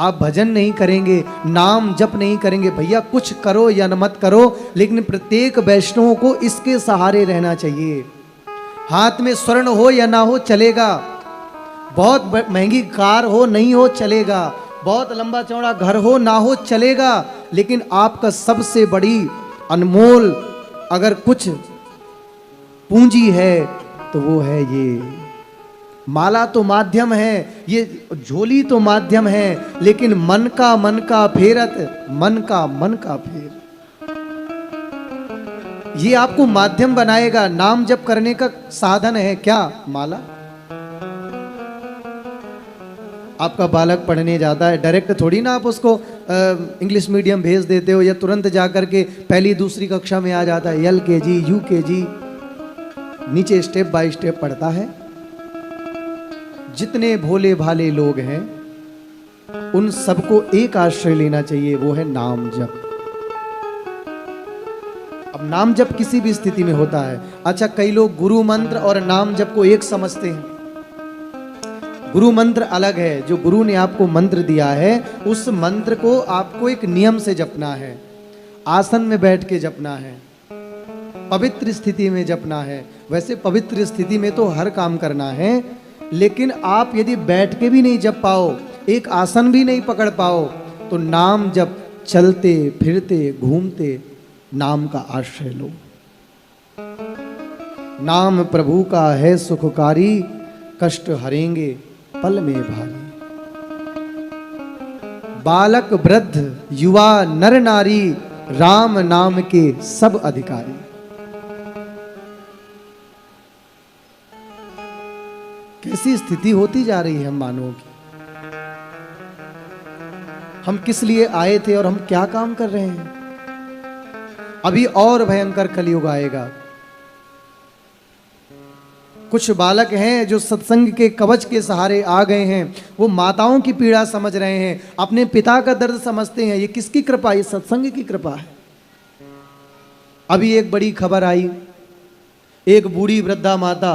आप भजन नहीं करेंगे, नाम जप नहीं करेंगे, भैया कुछ करो या न मत करो, लेकिन प्रत्येक वैष्णव को इसके सहारे रहना चाहिए। हाथ में स्वर्ण हो या ना हो चलेगा, बहुत महंगी कार हो नहीं हो चलेगा, बहुत लंबा चौड़ा घर हो ना हो चलेगा, लेकिन आपका सबसे बड़ी अनमोल अगर कुछ पूंजी है तो वो है ये माला। तो माध्यम है, ये झोली तो माध्यम है, लेकिन मन का फेरत, मन का फेर, ये आपको माध्यम बनाएगा। नाम जप करने का साधन है क्या? माला। आपका बालक पढ़ने जाता है, डायरेक्ट थोड़ी ना आप उसको इंग्लिश मीडियम भेज देते हो या तुरंत जाकर के पहली दूसरी कक्षा में आ जाता है। LKG UKG नीचे स्टेप बाय स्टेप पढ़ता है। जितने भोले भाले लोग हैं उन सबको एक आश्रय लेना चाहिए, वो है नाम जप। अब नाम जप किसी भी स्थिति में होता है। अच्छा, कई लोग गुरु मंत्र और नाम जप को एक समझते हैं। गुरु मंत्र अलग है, जो गुरु ने आपको मंत्र दिया है उस मंत्र को आपको एक नियम से जपना है, आसन में बैठ के जपना है, पवित्र स्थिति में जपना है। वैसे पवित्र स्थिति में तो हर काम करना है, लेकिन आप यदि बैठ के भी नहीं जप पाओ, एक आसन भी नहीं पकड़ पाओ, तो नाम जप चलते फिरते घूमते नाम का आश्रय लो। नाम प्रभु का है सुखकारी, कष्ट हरेंगे पल में भारी। बालक वृद्ध युवा नर नारी, राम नाम के सब अधिकारी। कैसी स्थिति होती जा रही है हम मानवों की। हम किस लिए आए थे और हम क्या काम कर रहे हैं। अभी और भयंकर कलयुग आएगा। कुछ बालक हैं जो सत्संग के कवच के सहारे आ गए हैं, वो माताओं की पीड़ा समझ रहे हैं, अपने पिता का दर्द समझते हैं। ये किसकी कृपा? ये सत्संग की कृपा है। अभी एक बड़ी खबर आई, एक बूढ़ी वृद्धा माता,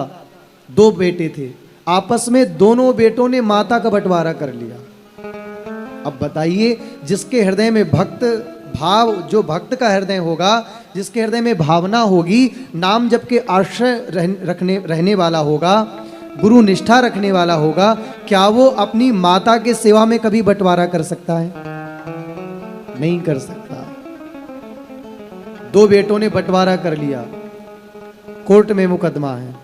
2 बेटे थे, आपस में दोनों बेटों ने माता का बंटवारा कर लिया। अब बताइए, जिसके हृदय में भक्त भाव, जो भक्त का हृदय होगा, जिसके हृदय में भावना होगी, नाम जप के आश्रय रहने वाला होगा, गुरु निष्ठा रखने वाला होगा, क्या वो अपनी माता के सेवा में कभी बंटवारा कर सकता है? नहीं कर सकता। 2 बेटों ने बंटवारा कर लिया, कोर्ट में मुकदमा है।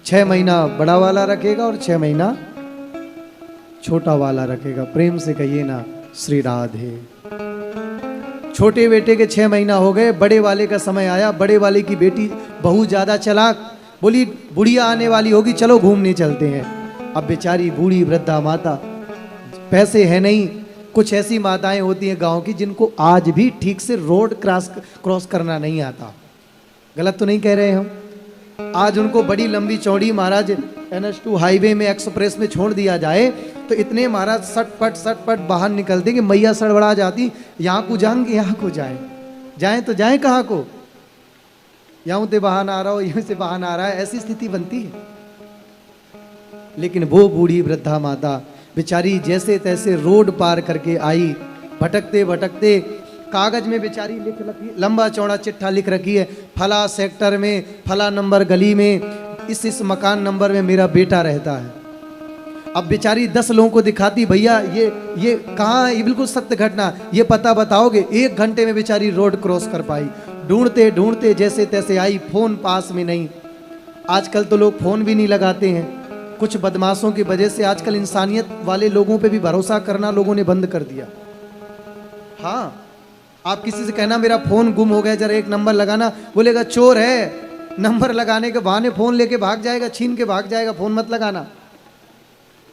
6 महीना बड़ा वाला रखेगा और 6 महीना छोटा वाला रखेगा। प्रेम से कहिए ना, श्री राधे। छोटे बेटे के 6 महीना हो गए, बड़े वाले का समय आया। बड़े वाले की बेटी बहुत ज्यादा चालाक, बोली बुढ़िया आने वाली होगी, चलो घूमने चलते हैं। अब बेचारी बूढ़ी वृद्धा माता, पैसे है नहीं। कुछ ऐसी माताएं होती हैं गांव की जिनको आज भी ठीक से रोड क्रॉस करना नहीं आता। गलत तो नहीं कह रहे हम? आज उनको बड़ी लंबी चौड़ी महाराज NH2 हाईवे में एक्सप्रेस में छोड़ दिया जाए तो इतने महाराज सटपट बाहर निकलते कि मैया सड़बड़ा जाती, यहाँ को जाएंगे, यहाँ को जाएं तो जाएं कहाँ को, यहाँ से बहाना आ रहा हो, यहाँ से बहाना आ रहा है, ऐसी स्थिति बनती है। लेकिन वो बूढ़ी वृद्धा माता बेचारी जैसे तैसे रोड पार करके आई, भटकते भटकते कागज में बेचारी लिख रखी, लंबा चौड़ा चिट्ठा लिख रखी है, फला सेक्टर में फला नंबर गली में इस मकान नंबर में मेरा बेटा रहता है। अब बेचारी 10 लोगों को दिखाती, भैया ये कहाँ है, ये बिल्कुल सत्य घटना, ये पता बताओगे। 1 घंटे में बेचारी रोड क्रॉस कर पाई। ढूंढते ढूंढते जैसे तैसे आई, फोन पास में नहीं। आजकल तो लोग फोन भी नहीं लगाते हैं। कुछ बदमाशों की वजह से आजकल इंसानियत वाले लोगों पे भी भरोसा करना लोगों ने बंद कर दिया। हाँ, आप किसी से कहना मेरा फोन गुम हो गया, जरा एक नंबर लगाना, बोलेगा चोर है। नंबर लगाने के बहाने फोन लेके भाग जाएगा, छीन के भाग जाएगा, फोन मत लगाना।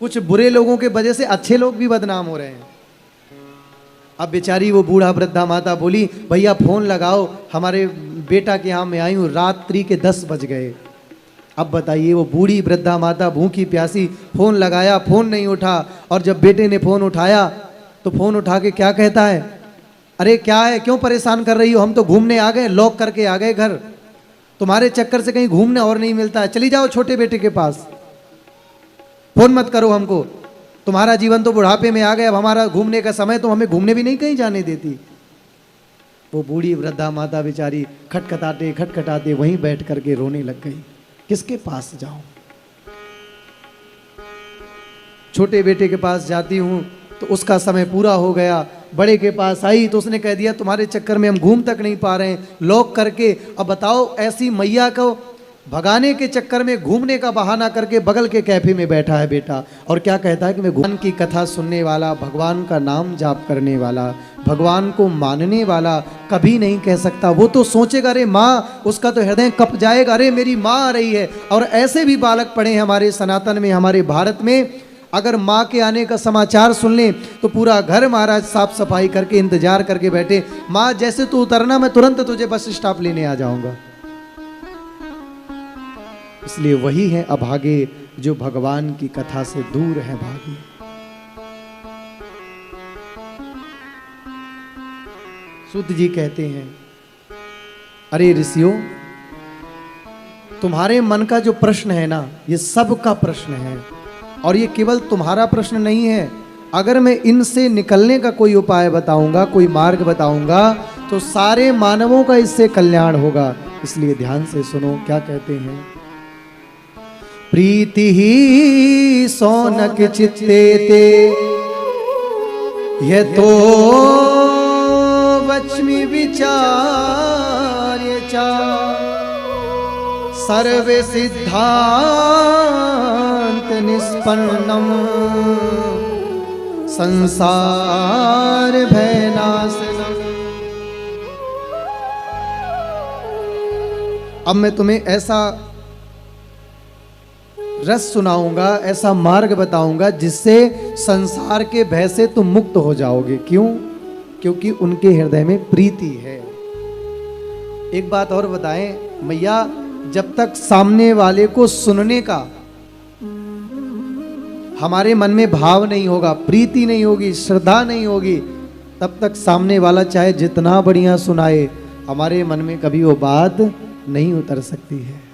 कुछ बुरे लोगों के वजह से अच्छे लोग भी बदनाम हो रहे हैं। अब बेचारी वो बूढ़ा वृद्धा माता बोली, भैया फोन लगाओ, हमारे बेटा के यहाँ मैं आई हूँ, रात्रि के 10 बज गए। अब बताइए, वो बूढ़ी वृद्धा माता भूखी प्यासी, फोन लगाया, फोन नहीं उठा। और जब बेटे ने फोन उठाया तो फोन उठा के क्या कहता है, अरे क्या है, क्यों परेशान कर रही हो, हम तो घूमने आ गए, लॉक करके आ गए घर, तुम्हारे चक्कर से कहीं घूमने और नहीं मिलता है, चली जाओ छोटे बेटे के पास, फोन मत करो हमको। तुम्हारा जीवन तो बुढ़ापे में आ गया, अब हमारा घूमने का समय, तुम हमें घूमने भी नहीं कहीं जाने देती। वो बूढ़ी वृद्धा माता बेचारी खटखटाते खटखटाते वहीं बैठ करके रोने लग गई। किसके पास जाऊं? छोटे बेटे के पास जाती हूं तो उसका समय पूरा हो गया। बड़े के पास आई तो उसने कह दिया तुम्हारे चक्कर में हम घूम तक नहीं पा रहे हैं, लॉक करके। अब बताओ, ऐसी मैया को भगाने के चक्कर में घूमने का बहाना करके बगल के कैफे में बैठा है बेटा, और क्या कहता है कि मैं भगवान की कथा सुनने वाला, भगवान का नाम जाप करने वाला, भगवान को मानने वाला कभी नहीं कह सकता। वो तो सोचेगा अरे माँ, उसका तो हृदय कप जाएगा, अरे मेरी माँ आ रही है। और ऐसे भी बालक पड़े हैं हमारे सनातन में, हमारे भारत में। अगर माँ के आने का समाचार सुन लें तो पूरा घर महाराज साफ सफाई करके इंतजार करके बैठे, माँ जैसे तू उतरना मैं तुरंत तुझे बस स्टॉप लेने आ जाऊंगा। इसलिए वही है अभागे जो भगवान की कथा से दूर है भागी। सूत जी कहते हैं, अरे ऋषियों, तुम्हारे मन का जो प्रश्न है ना, ये सबका प्रश्न है, और ये केवल तुम्हारा प्रश्न नहीं है। अगर मैं इनसे निकलने का कोई उपाय बताऊंगा, कोई मार्ग बताऊंगा, तो सारे मानवों का इससे कल्याण होगा। इसलिए ध्यान से सुनो क्या कहते हैं। प्रीति ही सौनक चित्ते ते यतो वच्मि विचार्य च सर्वे सिद्धांत निष्पन्नम संसार भयनाशनम। अब मैं तुम्हें ऐसा रस सुनाऊंगा, ऐसा मार्ग बताऊंगा जिससे संसार के भय से तुम मुक्त हो जाओगे। क्यों? क्योंकि उनके हृदय में प्रीति है। एक बात और बताएं मैया, जब तक सामने वाले को सुनने का हमारे मन में भाव नहीं होगा, प्रीति नहीं होगी, श्रद्धा नहीं होगी, तब तक सामने वाला चाहे जितना बढ़िया सुनाए, हमारे मन में कभी वो बात नहीं उतर सकती है।